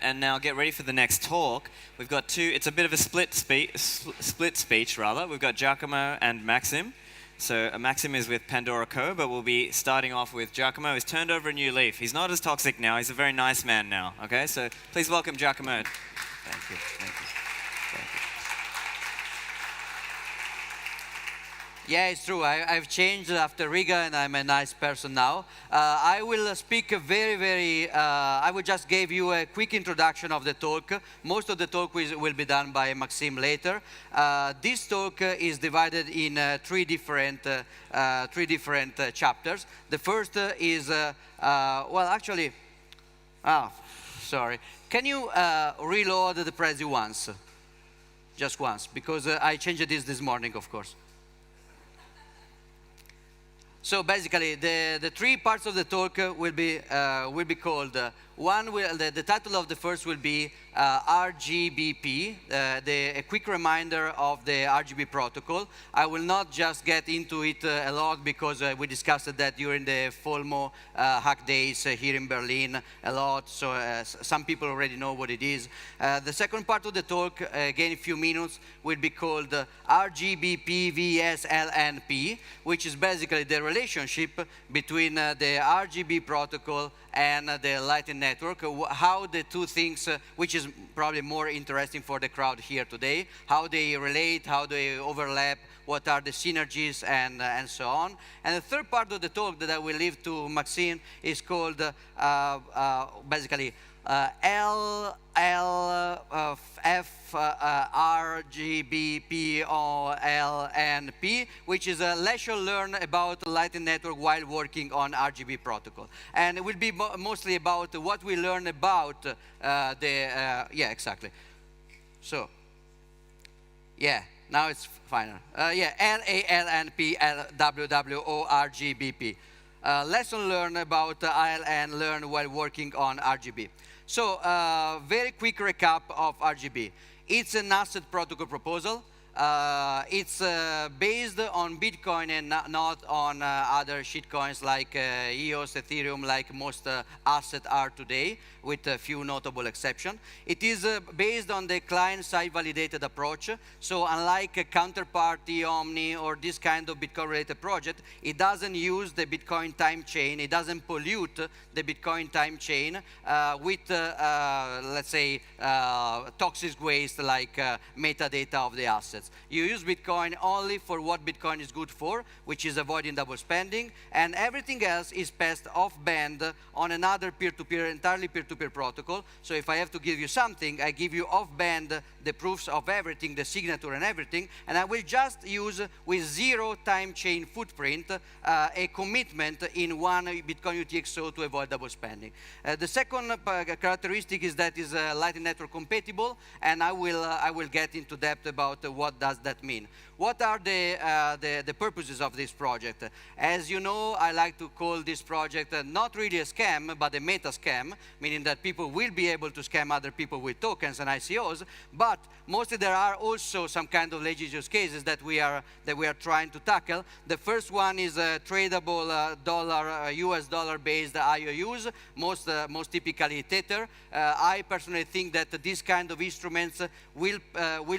and now get ready for the next talk. We've got two. It's a bit of a split speech rather. We've got Giacomo and Maxim. So Maxim is with Pandora Co, but we'll be starting off with Giacomo. He's turned over a new leaf. He's not as toxic now. He's a very nice man now. Okay, so please welcome Giacomo. Thank you. Thank you. Thank you. Yeah, it's true. I've changed after Riga, and I'm a nice person now. I will speak I will just give you a quick introduction of the talk. Most of the talk will be done by Maxim later. This talk is divided in three different chapters. The first is, sorry. Can you reload the Prezi once? Just once, because I changed this morning, of course. So basically, the three parts of the talk will be called. The title of the first will be RGBP, a quick reminder of the RGB protocol. I will not just get into it a lot because we discussed that during the FOLMO hack days here in Berlin a lot. So some people already know what it is. The second part of the talk, again a few minutes, will be called RGBP VSLNP, which is basically the relationship between the RGB protocol and the Lightning Network, how the two things, which is probably more interesting for the crowd here today, how they relate, how they overlap, what are the synergies, and so on. And the third part of the talk that I will leave to Maxime is called basically RGBPOLNP, which is a lesson learned about Lightning Network while working on RGB protocol. And it will be mostly about what we learn about exactly. So, yeah, now it's final. LALNP WWORGBP. Lesson learned about ILN learned while working on RGB. So, very quick recap of RGB. It's an asset protocol proposal. It's based on Bitcoin and not on other shitcoins like EOS, Ethereum, like most assets are today, with a few notable exceptions. It is based on the client-side validated approach. So unlike a Counterparty, Omni, or this kind of Bitcoin-related project, it doesn't use the Bitcoin time chain. It doesn't pollute the Bitcoin time chain with, let's say, toxic waste like metadata of the assets. You use Bitcoin only for what Bitcoin is good for, which is avoiding double spending, and everything else is passed off-band on another peer-to-peer, entirely peer-to-peer protocol. So if I have to give you something, I give you off-band the proofs of everything, the signature and everything, and I will just use with zero time chain footprint a commitment in one Bitcoin UTXO to avoid double spending. The second characteristic is that it's Lightning Network compatible, and I will get into depth about what does that mean. What are the purposes of this project? As you know, I like to call this project not really a scam, but a meta scam, meaning that people will be able to scam other people with tokens and ICOs, but mostly there are also some kind of legit use cases that we are trying to tackle. The first one is tradable US dollar based IOUs, most typically Tether. I personally think that this kind of instruments will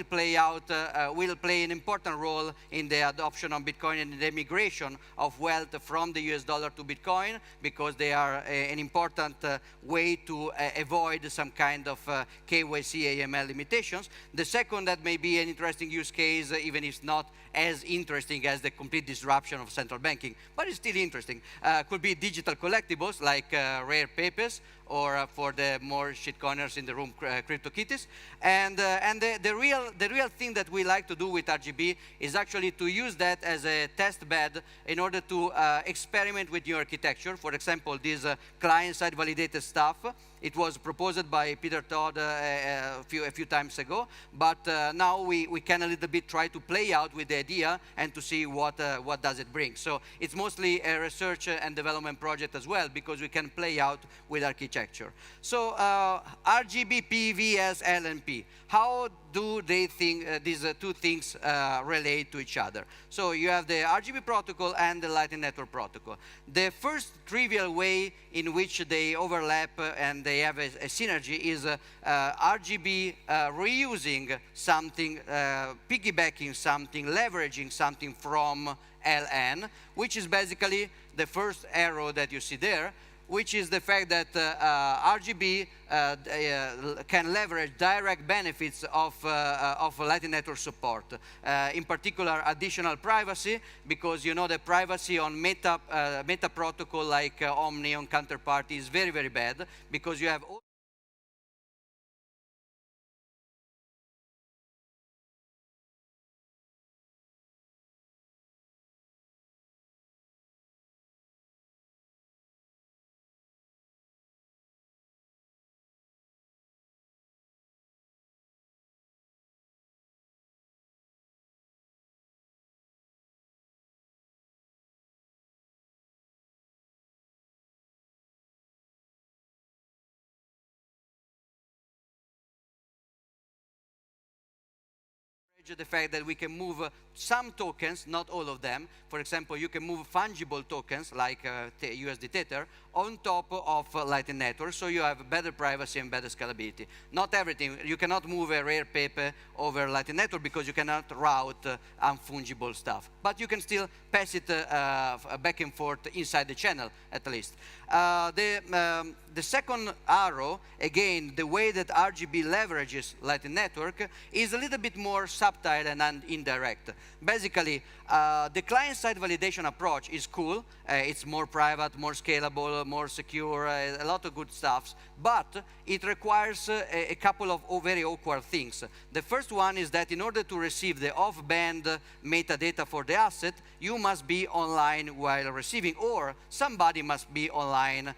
play an important role in the adoption of Bitcoin and the migration of wealth from the US dollar to Bitcoin, because they are an important way to avoid some kind of KYC AML limitations. The second that may be an interesting use case, even if it's not as interesting as the complete disruption of central banking, but it's still interesting, could be digital collectibles like rare papers, or for the more shitcoiners in the room, CryptoKitties. And the real thing that we like to do with RGB is actually to use that as a test bed in order to experiment with new architecture. For example, this client-side validated stuff. It was proposed by Peter Todd a few times ago, but now we can a little bit try to play out with the idea and to see what does it bring. So it's mostly a research and development project as well, because we can play out with architecture. So RGB PVS LNP. How do they think these two things relate to each other? So you have the RGB protocol and the Lightning Network protocol. The first trivial way in which they overlap and they have a synergy is RGB reusing something, piggybacking something, leveraging something from LN, which is basically the first arrow that you see there, which is the fact that RGB can leverage direct benefits of Lightning Network support. In particular, additional privacy, because you know the privacy on meta protocol like Omni on Counterparty is very, very bad, because you have the fact that we can move some tokens, not all of them. For example, you can move fungible tokens like USD Tether on top of Lightning Network, so you have better privacy and better scalability. Not everything. You cannot move a rare paper over Lightning Network because you cannot route unfungible stuff. But you can still pass it back and forth inside the channel, at least. The second arrow, again, the way that RGB leverages Lightning Network is a little bit more subtle and indirect. Basically, the client-side validation approach is cool. It's more private, more scalable, more secure, a lot of good stuff. But it requires a couple of very awkward things. The first one is that in order to receive the off-band metadata for the asset, you must be online while receiving, or somebody must be online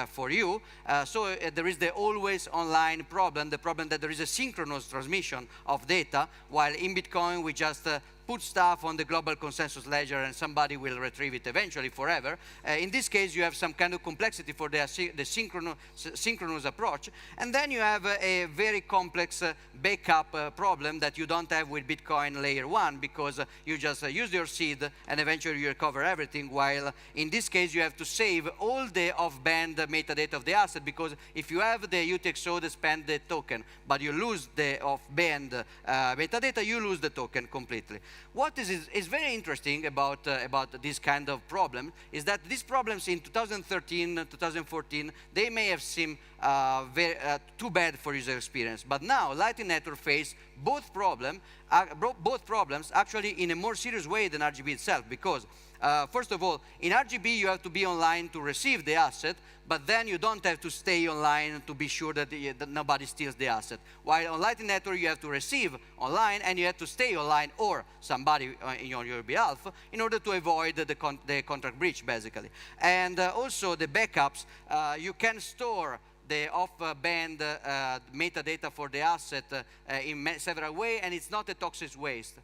for you. So there is the always online problem, the problem that there is a synchronous transmission of data, while in Bitcoin we just put stuff on the global consensus ledger and somebody will retrieve it eventually forever. In this case, you have some kind of complexity for the synchronous approach. And then you have a very complex backup problem that you don't have with Bitcoin layer 1, because you just use your seed and eventually you recover everything, while in this case you have to save all the off-band metadata of the asset, because if you have the UTXO, the spend the token, but you lose the off-band metadata, you lose the token completely. What is very interesting about this kind of problem is that these problems in 2013, 2014, they may have seemed too bad for user experience. But now Lightning Network face both problems actually in a more serious way than RGB itself, because first of all, in RGB you have to be online to receive the asset, but then you don't have to stay online to be sure that nobody steals the asset. While on Lightning Network you have to receive online and you have to stay online, or somebody on your behalf, in order to avoid the contract breach, basically. And also the backups, you can store the off-band metadata for the asset in several ways, and it's not a toxic waste.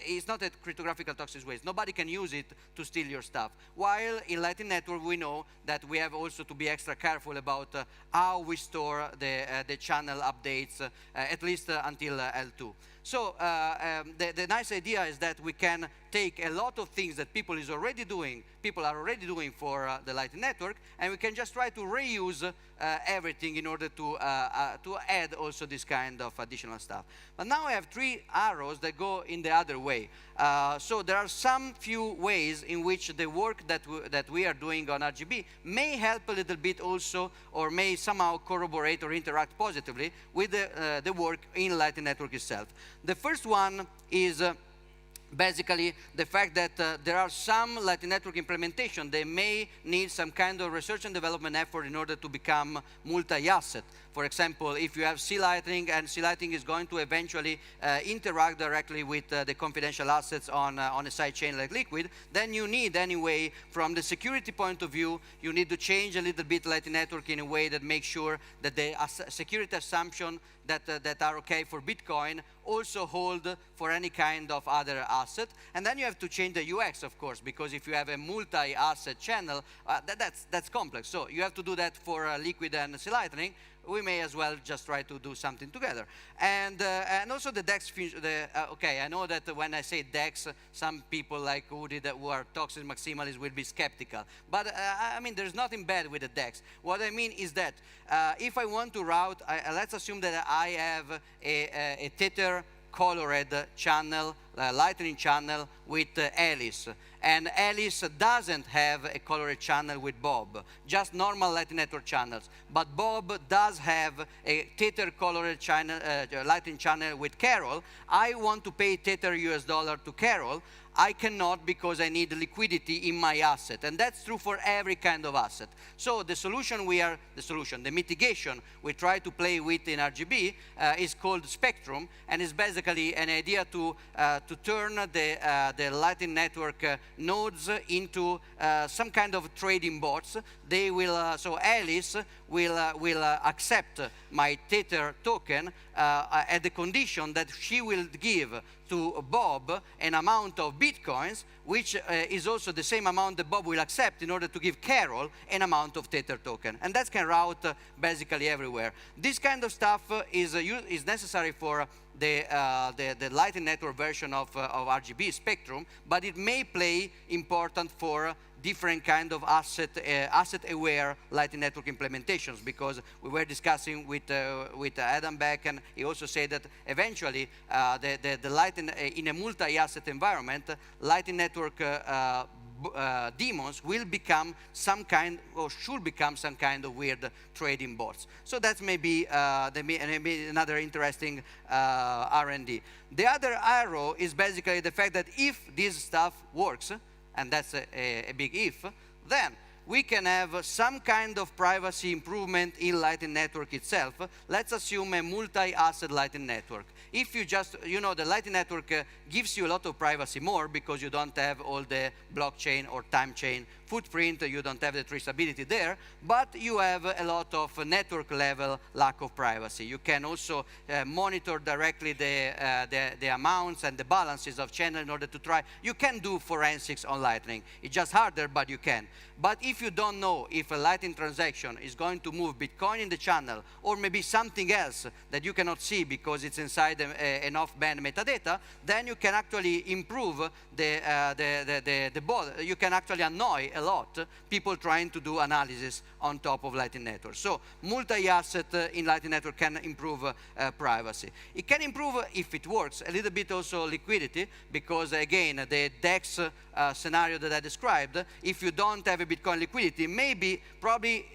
It's not a cryptographic toxic waste. Nobody can use it to steal your stuff. While in Lightning Network, we know that we have also to be extra careful about how we store the channel updates, at least until L2. So the nice idea is that we can take a lot of things that people are already doing for the Lightning Network, and we can just try to reuse everything in order to add also this kind of additional stuff. But now I have three arrows that go in the other way. So there are some few ways in which the work that we are doing on RGB may help a little bit also, or may somehow corroborate or interact positively with the work in Lightning Network itself. The first one is basically the fact that there are some Lightning Network implementation. They may need some kind of research and development effort in order to become multi-asset. For example, if you have C-Lightning and C-Lightning is going to eventually interact directly with the confidential assets on a sidechain like Liquid, then you need anyway, from the security point of view, you need to change a little bit Lightning Network in a way that makes sure that the security assumption that are okay for Bitcoin also hold for any kind of other asset. And then you have to change the UX, of course, because if you have a multi-asset channel, that's complex. So you have to do that for Liquid and C Lightning. We may as well just try to do something together. And also the DEX, okay, I know that when I say DEX, some people like Udi who are toxic maximalists will be skeptical. But I mean, there's nothing bad with the DEX. What I mean is that if I want to route, let's assume that I have a Tether colored channel, Lightning channel with Alice. And Alice doesn't have a colored channel with Bob, just normal Lightning Network channels. But Bob does have a Tether colored channel, Lightning channel with Carol. I want to pay Tether US dollar to Carol. I cannot because I need liquidity in my asset. And that's true for every kind of asset. So the solution the mitigation we try to play with in RGB is called Spectrum, and is basically an idea to turn the Lightning Network nodes into some kind of trading bots. They will, so Alice will accept my Tether token at the condition that she will give to Bob an amount of Bitcoins, which is also the same amount that Bob will accept in order to give Carol an amount of Tether token. And that can route basically everywhere. This kind of stuff is necessary for the Lightning Network version of RGB Spectrum, but it may play important for different kind of asset-aware Lightning Network implementations, because we were discussing with Adam Beck, and he also said that eventually the Lightning in a multi-asset environment, Lightning Network demons will become some kind, or should become some kind of weird trading bots. So that's maybe another interesting R&D. The other arrow is basically the fact that if this stuff works, and that's a big if, then we can have some kind of privacy improvement in Lightning Network itself. Let's assume a multi-asset Lightning Network. If you just, the Lightning Network gives you a lot of privacy more because you don't have all the blockchain or time chain footprint, you don't have the traceability there, but you have a lot of network level lack of privacy. You can also monitor directly the amounts and the balances of channel in order to try. You can do forensics on Lightning. It's just harder, but you can. But if you don't know if a Lightning transaction is going to move Bitcoin in the channel, or maybe something else that you cannot see because it's inside an off-band metadata, then you can actually improve the bot. You can actually annoy a lot people trying to do analysis on top of Lightning Network. So multi-asset in Lightning Network can improve privacy. It can improve, if it works, a little bit also liquidity, because again, the DEX scenario that I described, if you don't have a Bitcoin liquidity,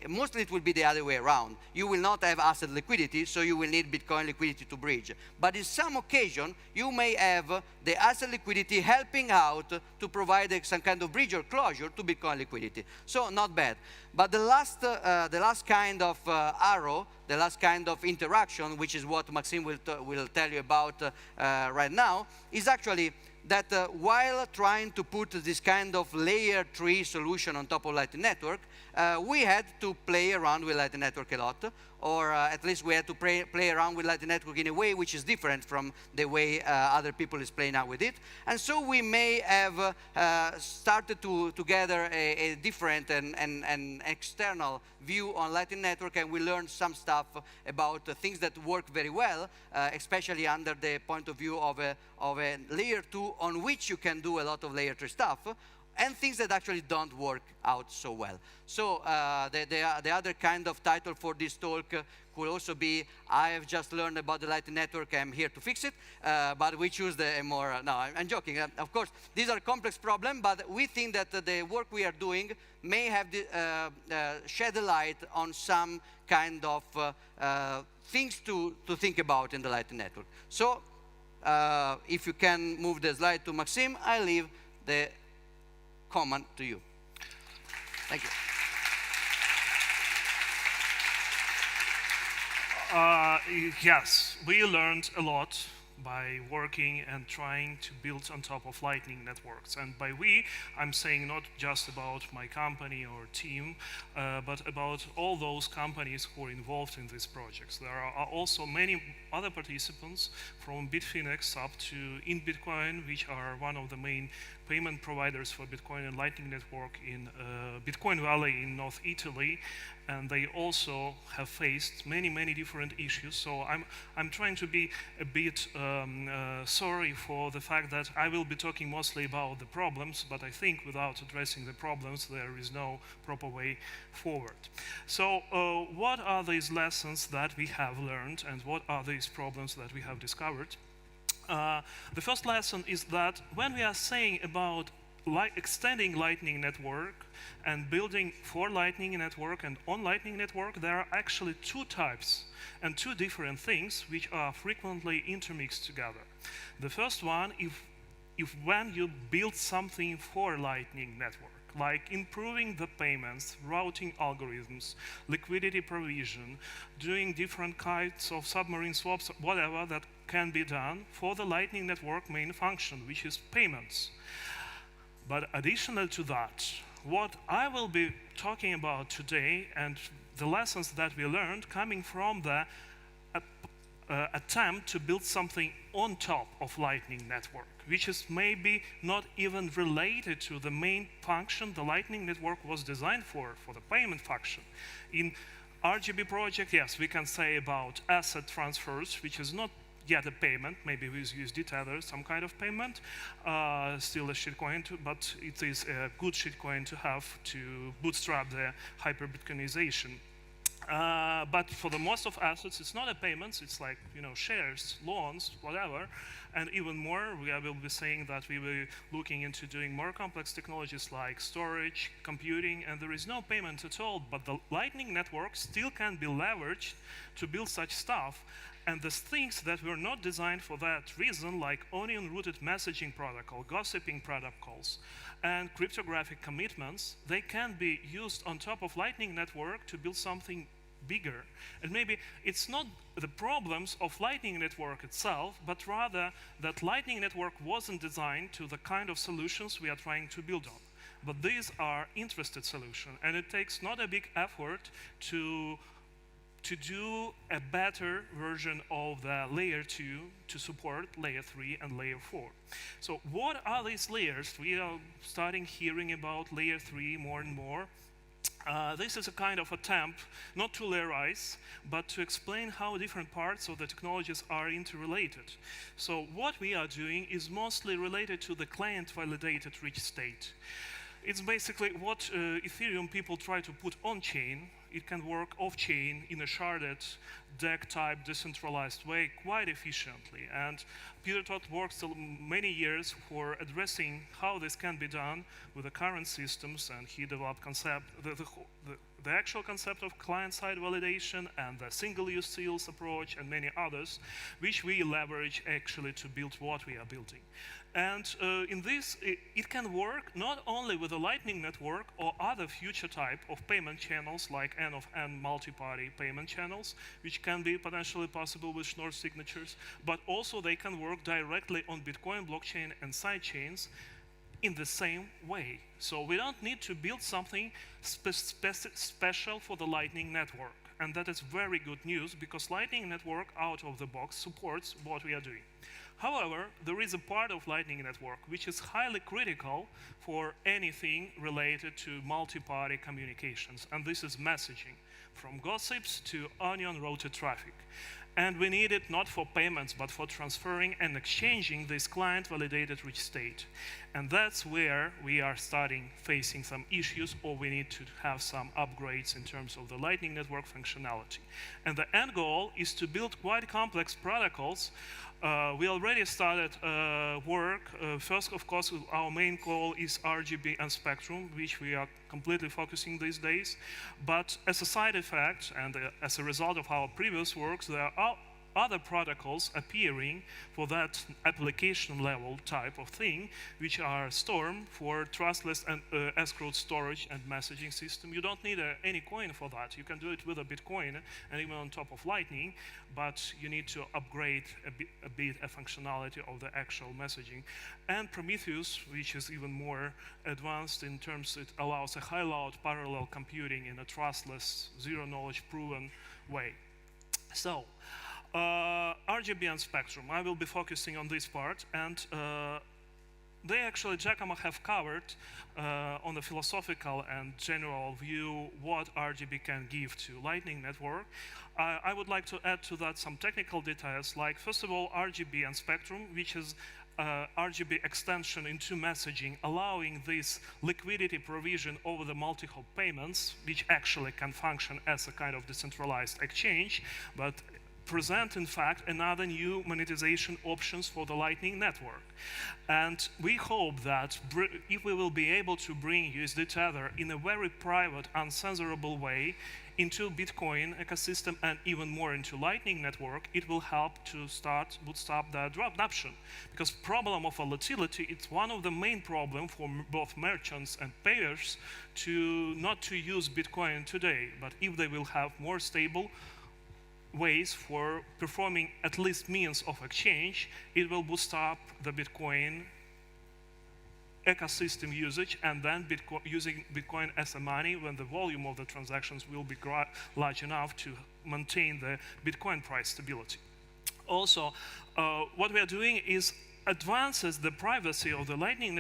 mostly it will be the other way around. You will not have asset liquidity, so you will need Bitcoin liquidity to bridge. But in some occasion, you may have the asset liquidity helping out to provide some kind of bridge or closure to Bitcoin liquidity. So not bad. But the last kind of arrow, the last kind of interaction, which is what Maxim will tell you about right now, is actually that while trying to put this kind of layer 3 solution on top of Lightning Network, we had to play around with Lightning Network a lot, or at least we had to play around with Lightning Network in a way which is different from the way other people is playing out with it. And so we may have started to gather a different and external view on Lightning Network, and we learned some stuff about things that work very well, especially under the point of view of a layer 2 on which you can do a lot of layer 3 stuff, and things that actually don't work out so well. So the other kind of title for this talk could also be, I have just learned about the Lightning Network, I'm here to fix it, but we choose the more, no, I'm joking. Of course, these are complex problems, but we think that the work we are doing may have shed a light on some kind of things to think about in the Lightning Network. So if you can move the slide to Maxim, I leave the command to you. Thank you. Yes, we learned a lot by working and trying to build on top of Lightning networks. And by we, I'm saying not just about my company or team, but about all those companies who are involved in these projects. There are also many other participants from Bitfinex up to InBitcoin, which are one of the main payment providers for Bitcoin and Lightning Network in Bitcoin Valley in North Italy, and they also have faced many different issues. So I'm trying to be a bit sorry for the fact that I will be talking mostly about the problems, but I think without addressing the problems, there is no proper way forward. So what are these lessons that we have learned, and what are these problems that we have discovered? The first lesson is that when we are saying about extending Lightning Network and building for Lightning Network and on Lightning Network, there are actually two types and two different things which are frequently intermixed together. The first one, if when you build something for Lightning Network, like improving the payments, routing algorithms, liquidity provision, doing different kinds of submarine swaps, whatever that can be done for the Lightning Network main function, which is payments. But additional to that, what I will be talking about today and the lessons that we learned coming from the attempt to build something on top of Lightning Network, which is maybe not even related to the main function the Lightning Network was designed for the payment function. In RGB project, yes, we can say about asset transfers, which is not yet a payment, maybe with USD tether, some kind of payment, still a shitcoin, but it is a good shitcoin to have to bootstrap the hyper-Bitcoinization. But for the most of assets, it's not a payment, it's like, shares, loans, whatever. And even more, we will be saying that we will be looking into doing more complex technologies like storage, computing, and there is no payment at all, but the Lightning Network still can be leveraged to build such stuff. And the things that were not designed for that reason, like onion-rooted messaging protocol, gossiping protocols, and cryptographic commitments, they can be used on top of Lightning Network to build something bigger. And maybe it's not the problems of Lightning Network itself, but rather that Lightning Network wasn't designed to the kind of solutions we are trying to build on. But these are interested solutions, and it takes not a big effort to do a better version of the layer 2 to support layer 3 and layer 4. So what are these layers? We are starting hearing about layer 3 more and more. This is a kind of attempt not to layerize, but to explain how different parts of the technologies are interrelated. So what we are doing is mostly related to the client-validated rich state. It's basically what Ethereum people try to put on-chain. It can work off-chain in a sharded, DEC-type, decentralized way quite efficiently. And Peter Todd works many years for addressing how this can be done with the current systems, and he developed the actual concept of client-side validation and the single-use seals approach and many others, which we leverage actually to build what we are building. And in this, it can work not only with the Lightning Network or other future type of payment channels like N-of-N multi-party payment channels, which can be potentially possible with Schnorr signatures, but also they can work directly on Bitcoin blockchain and sidechains in the same way. So we don't need to build something special for the Lightning Network. And that is very good news, because Lightning Network out of the box supports what we are doing. However, there is a part of Lightning Network which is highly critical for anything related to multi-party communications, and this is messaging, from gossips to onion-routed traffic. And we need it not for payments, but for transferring and exchanging this client-validated rich state. And that's where we are starting facing some issues, or we need to have some upgrades in terms of the Lightning Network functionality. And the end goal is to build quite complex protocols. We already started work. First, of course, our main goal is RGB and Spectrum, which we are completely focusing these days. But as a side effect, and as a result of our previous works, there are other protocols appearing for that application level type of thing, which are Storm for trustless and escrowed storage and messaging system. You don't need any coin for that. You can do it with a Bitcoin and even on top of Lightning, but you need to upgrade a bit a functionality of the actual messaging. And Prometheus, which is even more advanced in terms it allows a high load parallel computing in a trustless, zero knowledge proven way. So, RGB and Spectrum, I will be focusing on this part, and they actually, Giacomo have covered on the philosophical and general view what RGB can give to Lightning Network. I would like to add to that some technical details, like first of all, RGB and Spectrum, which is RGB extension into messaging, allowing this liquidity provision over the multi-hop payments, which actually can function as a kind of decentralized exchange, but present, in fact, another new monetization options for the Lightning Network. And we hope that if we will be able to bring USD Tether in a very private, uncensorable way into Bitcoin ecosystem and even more into Lightning Network, it will help to start bootstrap the adoption. Because problem of volatility, it's one of the main problems for both merchants and payers to not to use Bitcoin today, but if they will have more stable ways for performing at least means of exchange, it will bootstrap the Bitcoin ecosystem usage, and then using Bitcoin as a money when the volume of the transactions will be large enough to maintain the Bitcoin price stability. Also, what we are doing is advances the privacy of the Lightning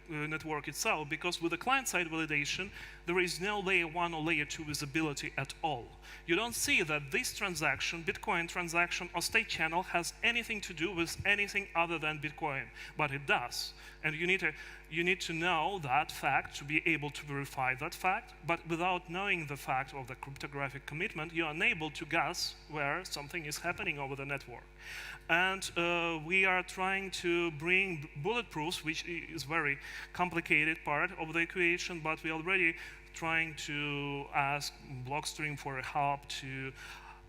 network itself, because with the client-side validation, there is no layer 1 or layer 2 visibility at all. You don't see that this transaction, Bitcoin transaction or state channel, has anything to do with anything other than Bitcoin, but it does. And you need to know that fact to be able to verify that fact, but without knowing the fact of the cryptographic commitment, you are unable to guess where something is happening over the network. And we are trying to bring bulletproofs, which is very complicated part of the equation, but we are already trying to ask Blockstream for help to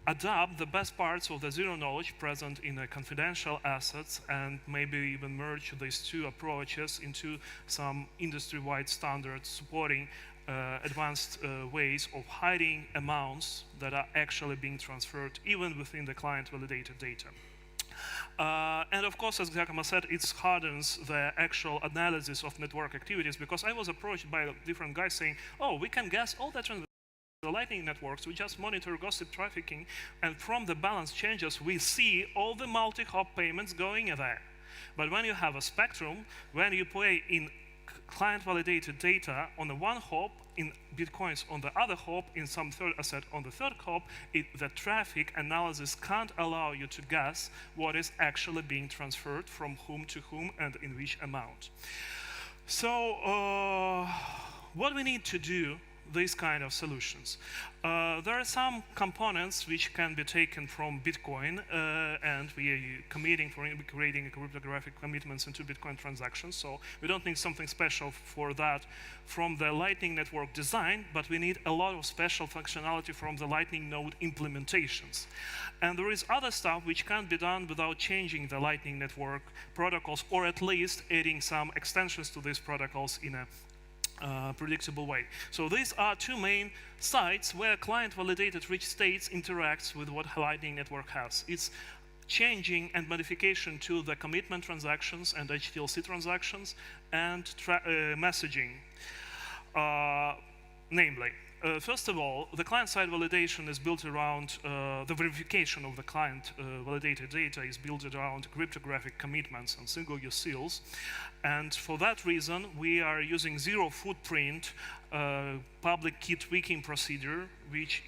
adapt the best parts of the zero knowledge present in the confidential assets and maybe even merge these two approaches into some industry-wide standards supporting advanced ways of hiding amounts that are actually being transferred even within the client-validated data. And of course, as Giacomo said, it hardens the actual analysis of network activities, because I was approached by different guys saying, oh, we can guess all the Lightning networks, we just monitor gossip trafficking, and from the balance changes, we see all the multi-hop payments going there. But when you have a spectrum, when you play in client-validated data on the one hop, in Bitcoins on the other hop, in some third asset on the third hop, the traffic analysis can't allow you to guess what is actually being transferred from whom to whom and in which amount. So what we need to do these kind of solutions. There are some components which can be taken from Bitcoin, and we are committing for creating cryptographic commitments into Bitcoin transactions. So we don't need something special for that from the Lightning Network design, but we need a lot of special functionality from the Lightning node implementations. And there is other stuff which can't be done without changing the Lightning Network protocols, or at least adding some extensions to these protocols in a predictable way. So these are two main sites where client-validated rich states interacts with what Lightning Network has. It's changing and modification to the commitment transactions and HTLC transactions and messaging, namely. First of all, the client-side validation is built around the verification of the client-validated data is built around cryptographic commitments and single-use seals. And for that reason, we are using zero footprint public key tweaking procedure, which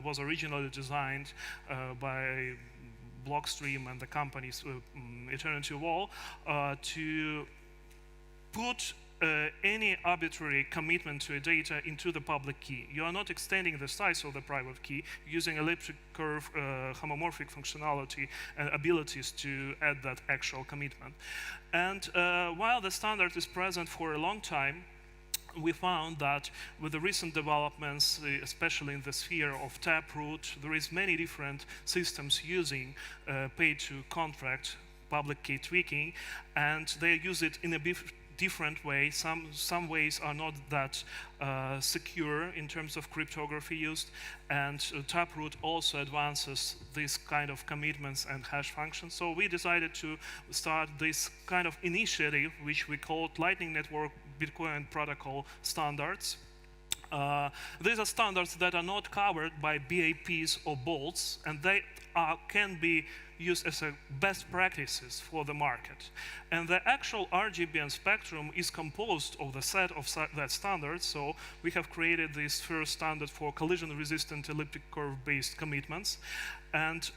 was originally designed by Blockstream and the company's Eternity Wall to put any arbitrary commitment to a data into the public key. You are not extending the size of the private key, using elliptic curve homomorphic functionality and abilities to add that actual commitment. And while the standard is present for a long time, we found that with the recent developments, especially in the sphere of Taproot, there is many different systems using pay-to-contract public key tweaking, and they use it in a different way. Some ways are not that secure in terms of cryptography used, and Taproot also advances this kind of commitments and hash functions. So we decided to start this kind of initiative, which we called Lightning Network Bitcoin Protocol Standards. These are standards that are not covered by BAPs or bolts, and they can be used as best practices for the market. And the actual RGB and spectrum is composed of the set of that standards. So we have created this first standard for collision-resistant elliptic curve-based commitments. And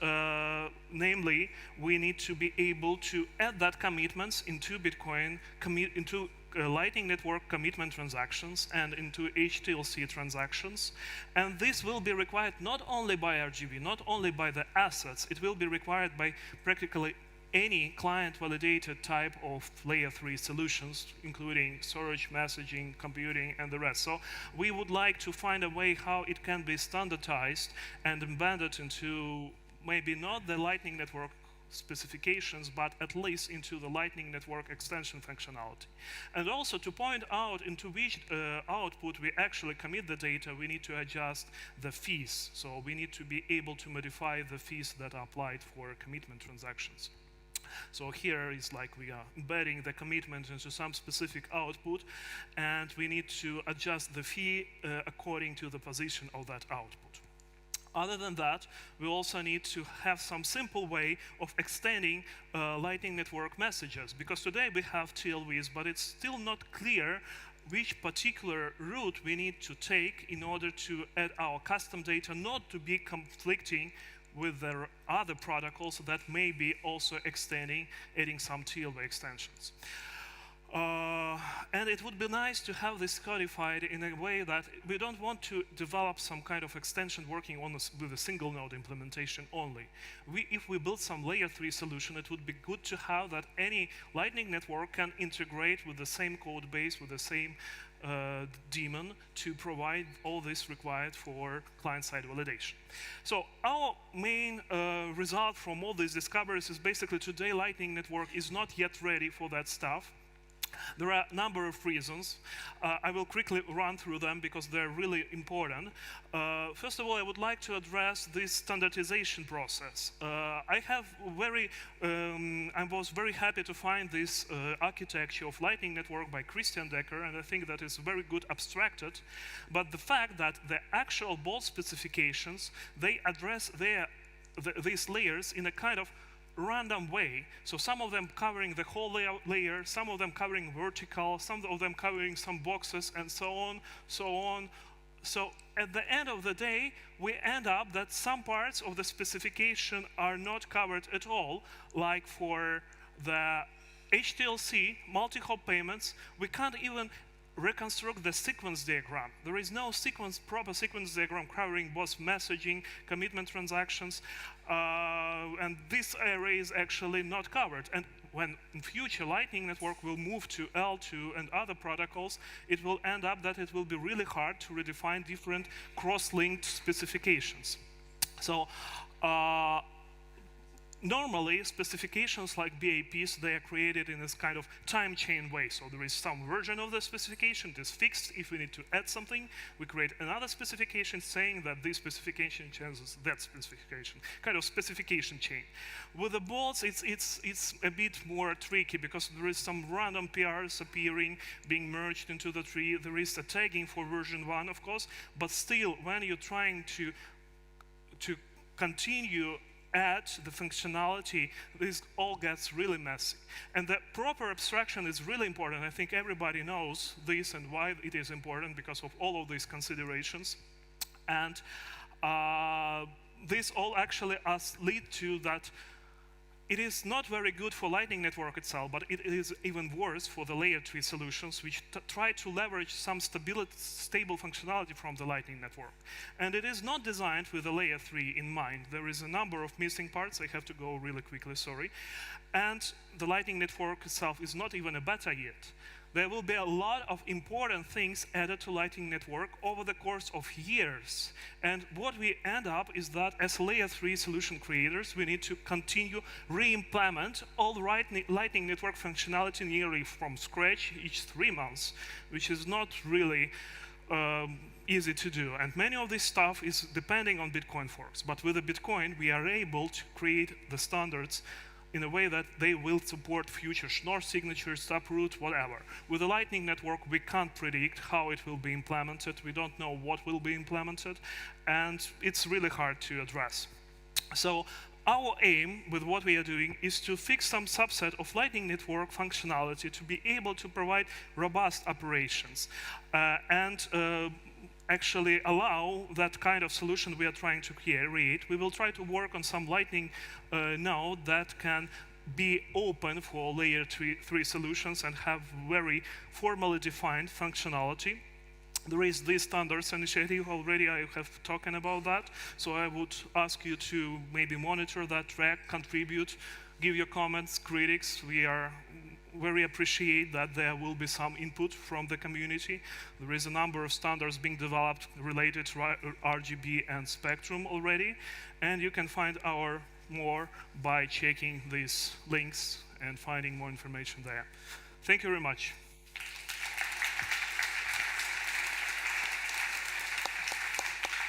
namely, we need to be able to add that commitments into Bitcoin, into Lightning Network commitment transactions and into HTLC transactions. And this will be required not only by RGB, not only by the assets, it will be required by practically any client-validated type of layer 3 solutions, including storage, messaging, computing, and the rest. So we would like to find a way how it can be standardized and embedded into maybe not the Lightning Network specifications, but at least into the Lightning Network extension functionality. And also to point out into which output we actually commit the data, we need to adjust the fees. So we need to be able to modify the fees that are applied for commitment transactions. So here is like we are embedding the commitment into some specific output, and we need to adjust the fee according to the position of that output. Other than that, we also need to have some simple way of extending Lightning Network messages, because today we have TLVs, but it's still not clear which particular route we need to take in order to add our custom data, not to be conflicting with the other protocols that may be also adding some TLV extensions. And it would be nice to have this codified in a way that we don't want to develop some kind of extension working on with a single node implementation only. If we build some layer 3 solution, it would be good to have that any Lightning Network can integrate with the same code base, with the same daemon to provide all this required for client-side validation. So our main result from all these discoveries is basically today Lightning Network is not yet ready for that stuff. There are a number of reasons. I will quickly run through them because they're really important. First of all, I would like to address this standardization process. I was very happy to find this architecture of Lightning Network by Christian Decker, and I think that is very good abstracted. But the fact that the actual bolt specifications, they address these layers in a kind of random way. So some of them covering the whole layer, some of them covering vertical, some of them covering some boxes, and so on, so on. So at the end of the day, we end up that some parts of the specification are not covered at all, like for the HTLC, multi-hop payments, we can't even reconstruct the sequence diagram. There is no proper sequence diagram covering both messaging, commitment transactions, and this array is actually not covered. And when in future Lightning Network will move to L2 and other protocols, it will end up that it will be really hard to redefine different cross-linked specifications. So normally, specifications like BAPs, they are created in this kind of time chain way. So there is some version of the specification that is fixed. If we need to add something, we create another specification saying that this specification changes that specification, kind of specification chain. With the bolts, it's a bit more tricky because there is some random PRs appearing, being merged into the tree. There is a tagging for version 1, of course, but still, when you're trying to continue add the functionality, this all gets really messy. And the proper abstraction is really important. I think everybody knows this and why it is important because of all of these considerations. And this all actually lead to that it is not very good for Lightning Network itself, but it is even worse for the layer 3 solutions, which try to leverage some stable functionality from the Lightning Network. And it is not designed with the layer 3 in mind. There is a number of missing parts. I have to go really quickly, sorry. And the Lightning Network itself is not even a beta yet. there will be a lot of important things added to Lightning Network over the course of years. And what we end up is that as layer 3 solution creators, we need to continue re-implement all the Lightning Network functionality nearly from scratch each 3 months, which is not really easy to do. And many of this stuff is depending on Bitcoin forks. But with the Bitcoin, we are able to create the standards in a way that they will support future Schnorr signatures, taproot, whatever. With the Lightning Network, we can't predict how it will be implemented. We don't know what will be implemented, and it's really hard to address. So our aim with what we are doing is to fix some subset of Lightning Network functionality to be able to provide robust operations and actually allow that kind of solution we are trying to create. We will try to work on some Lightning node that can be open for layer 3 solutions and have very formally defined functionality. There is this standards initiative already, I have talked about that, so I would ask you to maybe monitor that track, contribute, give your comments, critics. We are very appreciate that there will be some input from the community. There is a number of standards being developed related to RGB and Spectrum already, and you can find our more by checking these links and finding more information there. Thank you very much.